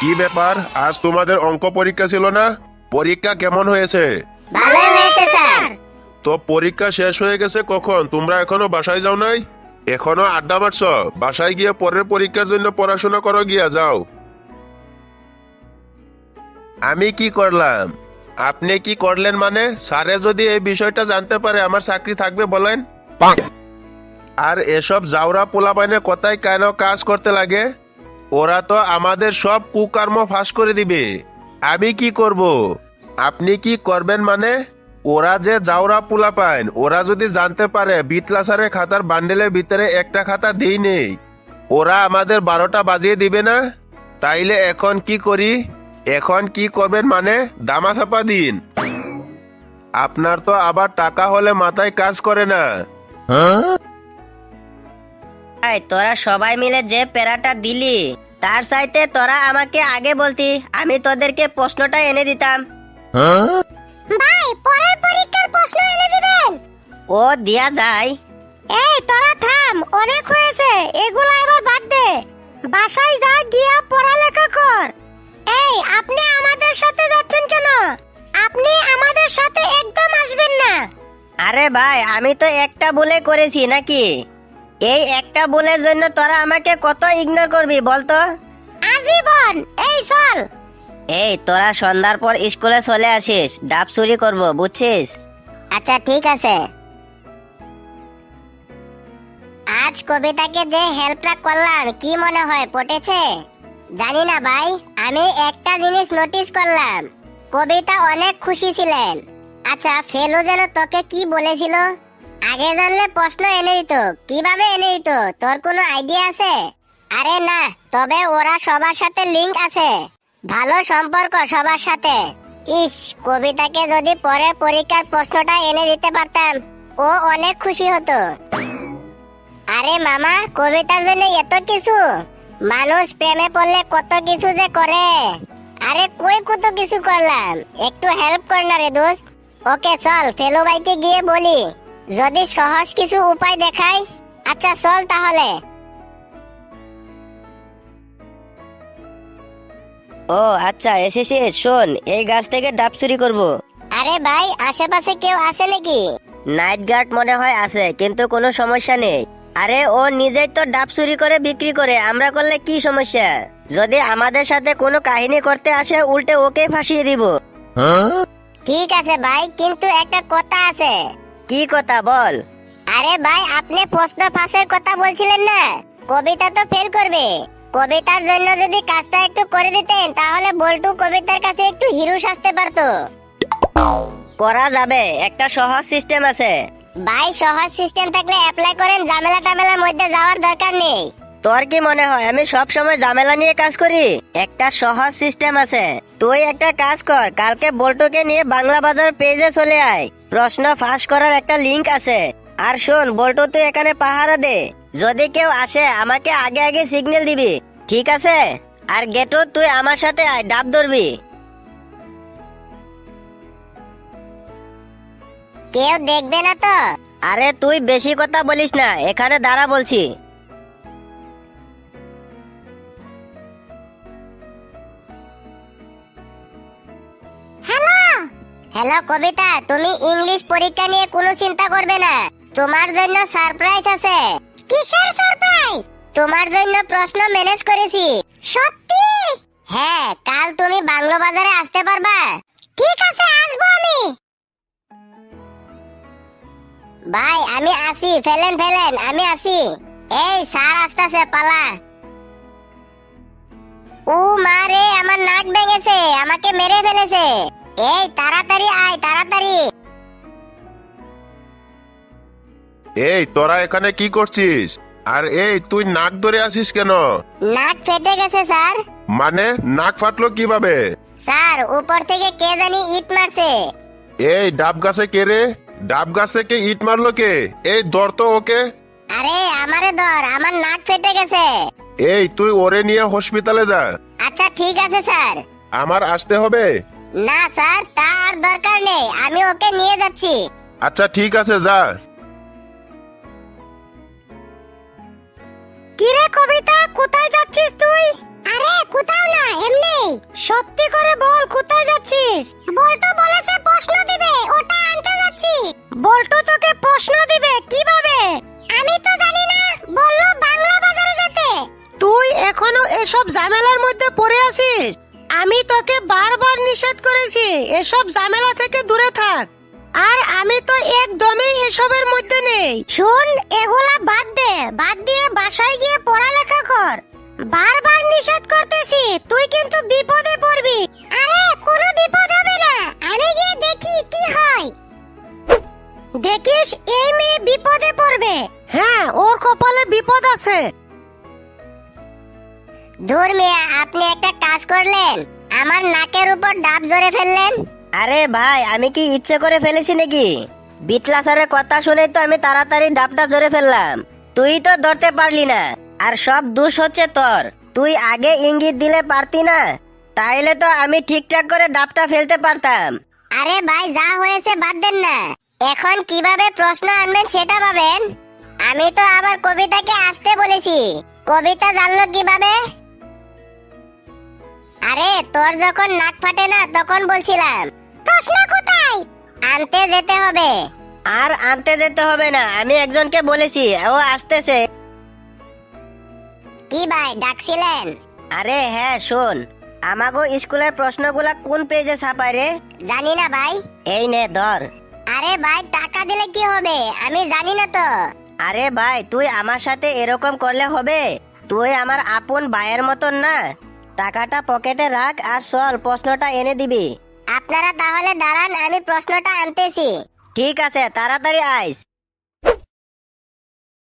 কি ব্যাপার, আজ তোমাদের অঙ্ক পরীক্ষা ছিল না? পরীক্ষা কেমন হয়েছে? ভালো হয়েছে স্যার। তো পরীক্ষা শেষ হয়ে গেছে কখন? তোমরা এখনো বাসায় যাও নাই? এখনো আড্ডা মারছ? বাসায় গিয়ে পরের পরীক্ষার জন্য পড়াশোনা করো, গিয়া যাও। আমি কি করলাম? আপনি কি করলেন মানে? স্যারে যদি এই বিষয়টা জানতে পারে আমার চাকরি থাকবে বলেন? আর এসব জাউরা পোলাপাইনের কথাই কেন কাজ করতে লাগে? ওরা তো আমাদের সব কুকর্ম ফাঁস করে দিবে। আমি কি করব? আপনি কি করবেন মানে? ওরা যে জাউরা পোলাপাইন, ওরা যদি জানতে পারে বিটলা স্যারের খাতার বান্ডেলের ভিতরে একটা খাতা দিই নেই, ওরা আমাদের 12টা বাজিয়ে দিবে না? তাইলে এখন কি করি? এখন কি করবেন মানে? দামাচাপা দিন। আপনার তো আবার টাকা হলে মাথায় কাজ করে না। ভাই, তোরা সবাই মিলে যে প্যারাটা দিলি, তার চাইতে তোরা আমাকে আগে বলতি, আমি তোদেরকে প্রশ্নটা এনে দিতাম। ভাই, পরের পরীক্ষার প্রশ্ন এনে দিবেন? ও দিয়া যায়। এই তোরা থাম, অনেক হয়েছে, এগুলা এবার বাদ দে। বাসায় যা, গিয়া পড়ালেখা কর। এই, আপনি আমাদের সাথে যাচ্ছেন কেন? আপনি আমাদের সাথে একদম আসবেন না। আরে ভাই, আমি তো একটা ভুলে করেছি নাকি? এই একটা ভুলের জন্য তোরা আমাকে কত ইগনোর করবি বলতো? আজীবন। এই চল। এই, তোরা সন্ধ্যার পর স্কুলে চলে আসিস, ডাব চুরি করবো, বুঝছিস? আচ্ছা ঠিক আছে। আজ কবিতাকে যে হেল্পটা করলাম, কি মনে হয় পটেছে? জানি না ভাই, আমি একটা জিনিস নোটিস করলাম, কবিতা অনেক খুশি ছিলেন। আচ্ছা, ফেলু যেন তোকে কি বলেছিল? আগে জানলে প্রশ্ন এনে দিত। কিভাবে এনে দিত, তোর কোনো আইডিয়া আছে? আরে না, তবে ওরা সবার সাথে লিংক আছে, ভালো সম্পর্ক সবার সাথে। ইস, কবিতাকে যদি পরের পরীক্ষার প্রশ্নটা এনে দিতে পারতাম, ও অনেক খুশি হতো। আরে মামা, কবিতার জন্য এত কিছু? মানুষ প্রেমে পড়লে কত কিছু যে করে। আরে কই কত কিছু করলাম, একটু হেল্প কর না রে দোস্ত। ওকে চল, ফেলু ভাইকে গিয়ে বলি যদি সহজ কিছু উপায় দেখায়। আচ্ছা চল তাহলে। ও আচ্ছা, এসেছিস। শোন, এই গাছ থেকে ডাব চুরি করবো। আরে ভাই, আশেপাশে কেউ আছে নাকি? নাইট গার্ড মনে হয় আছে, কিন্তু কোনো সমস্যা নেই। আরে ও নিজেই তো ডাব চুরি করে বিক্রি করে, আমরা করলে কি সমস্যা? যদি আমাদের সাথে কোনো কাহিনী করতে আসে, উল্টে ওকে ফাঁসিয়ে দিব। ঠিক আছে ভাই, কিন্তু একটা কথা আছে। কি কথা বল? আরে ভাই, আপনি প্রশ্ন ফাঁসের কথা বলছিলেন না, কবিতা তো ফেল করবে। কবিতার জন্য যদি কাজটা একটু করে দিতেন, তাহলে বল্টু কবিতার কাছে একটু হিরো সাজতে পারতো। করা যাবে, একটা সহজ সিস্টেম আছে। ভাই, সহজ সিস্টেম থাকলে অ্যাপ্লাই করেন, ঝামেলা টামেলার মধ্যে যাওয়ার দরকার নেই। তোর কি মনে হয় আমি সব সময় ঝামেলা নিয়ে কাজ করি? একটা সহজ সিস্টেম আছে। তুই একটা কাজ কর, কালকে বল্টুকে নিয়ে বাংলা বাজার পেজে চলে আয়, প্রশ্ন ফাঁস করার একটা লিংক আছে। আর শোন বল্টু, তুই এখানে পাহারা দে, যদি কেউ আসে আমাকে আগে আগে সিগন্যাল দিবি, ঠিক আছে? আর গেটু, তুই আমার সাথে আয়, ডাব ধরবি। কেউ দেখবে না তো? আরে তুই বেশি কথা বলিস না, এখানে দাঁড়া বলছি। হ্যালো কবিতা, তুমি ইংলিশ পরীক্ষা নিয়ে কোনো চিন্তা করবে না, তোমার জন্য সারপ্রাইজ আছে। কিসের সারপ্রাইজ? তোমার জন্য প্রশ্ন ম্যানেজ করেছি। সত্যি? হ্যাঁ, কাল তুমি বাংলা বাজারে আসতে পারবা? ঠিক আছে, আসবো আমি। ভাই আমি আসি, ফেলেন ফেলেন, আমি আসি। এই স্যার আসতেছে, পালা। ও মা রে, আমার নাক ভেঙেছে, আমাকে মেরে ফেলেছে। এই তাড়াতাড়ি আয়, তাড়াতাড়ি। এই তোরা এখানে কি করছিস? আর এই তুই নাক ধরে আসিস কেন? নাক ফেটে গেছে স্যার। মানে নাক ফাটলো কিভাবে? স্যার, উপর থেকে কে জানি ইট মারছে। এই ডাব গাছে কে রে? ডাব গাছ থেকে ইট মারলো কে? এই ধর তো ওকে। আরে আমারে ধর, আমার নাক ফেটে গেছে। এই তুই ওরে নিয়ে হসপিটালে যা। আচ্ছা ঠিক আছে স্যার। আমার আসতে হবে? না স্যার, তার দরকার নেই, আমি ওকে নিয়ে যাচ্ছি। আচ্ছা ঠিক আছে, যা। কিরে কবিতা, কোথায় যাচ্ছিস তুই? আরে কোথাও না, এমনি এসব ঝামেলার মধ্যে পড়ে আছিস? আমি তোকে বারবার নিষেধ করেছি এসব ঝামেলা থেকে দূরে থাক, আর আমি তো একদমই এসবের মধ্যে নেই। শোন, এগুলা বাদ দে, বাদ দিয়ে বাসায় গিয়ে পড়ালেখা কর। বারবার নিষেধ করতেছি, তুই কিন্তু বিপদে পড়বি। আরে কোনো বিপদ হবে না, আমি গিয়ে দেখি কি হয়। দেখিস এই মেয়ে বিপদে পড়বে। হ্যাঁ, ওর কপালে বিপদ আছে। ধুর মিয়া, আপনি একটা কাজ করলেন, আমার নাকের উপর ডাব জোরে ফেললেন। আরে ভাই, আমি কি ইচ্ছে করে ফেলেছি নাকি? বিটলা স্যারের কথা শুনে তো আমি তাড়াতাড়ি ডাবটা জোরে ফেললাম। তুই তো ধরতে পারলি না, আর সব দোষ হচ্ছে তোর। তুই আগে ইঙ্গিত দিলে পারতি না, তাইলে তো আমি ঠিকঠাক করে ডাবটা ফেলতে পারতাম। আরে ভাই, যা হয়েছে বাদ দেন না, এখন কিভাবে প্রশ্ন আনবেন সেটা ভাবেন। আমি তো আবার কবিতাকে আসতে বলেছি, কবিতা জানলো কিভাবে? আরে তোর যখন নাক ফাটে না তখন বলছিলাম প্রশ্ন কোথায়, আনতে যেতে হবে। আর আনতে যেতে হবে না, আমি একজনকে বলেছি, ও আসতেছে। কি ভাই ডাকছিলেন? আরে হ্যাঁ, শোন, আমাগো স্কুলের প্রশ্নগুলা কোন পেজে ছাপায় রে? জানি না ভাই। এই নে ধর। আরে ভাই, টাকা দিলে কি হবে? আমি জানি না তো। আরে ভাই, তুই আমার সাথে এরকম করলে হবে? তুই আমার আপন ভাইয়ের মতন না। টাকাটা পকেটে রাখ আর চল, প্রশ্নটা এনে দিবি। আপনারা তাহলে দাঁড়ান, আমি প্রশ্নটা আনতেছি। ঠিক আছে, তাড়াতাড়ি আইস।